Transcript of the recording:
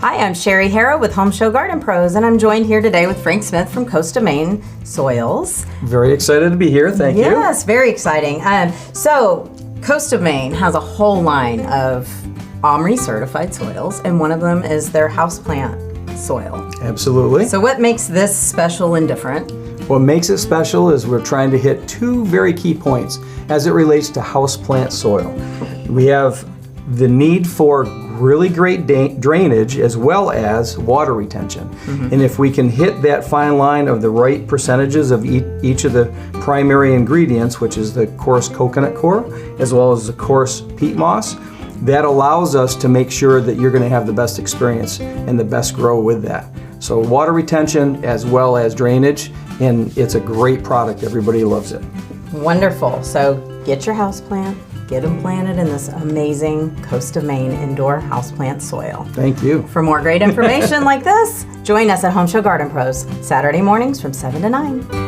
Hi, I'm Sherri Harrah with HomeShowGardenPros, and I'm joined here today with Frank Smith from Coast of Maine Soils. Very excited to be here, thank you. Yes, very exciting. So, Coast of Maine has a whole line of OMRI-certified soils, and one of them is their houseplant soil. Absolutely. So what makes this special and different? What makes it special is we're trying to hit two very key points as it relates to houseplant soil. We have the need for really great drainage as well as water retention. And if we can hit that fine line of the right percentages of each of the primary ingredients, which is the coarse coconut coir as well as the coarse peat moss, that allows us to make sure that you're going to have the best experience and the best grow with that. So water retention as well as drainage, and it's a great product. Everybody loves it. Wonderful. So get your houseplant, get them planted in this amazing Coast of Maine indoor houseplant soil. Thank you. For more great information like this, join us at Home Show Garden Pros, Saturday mornings from 7 to 9.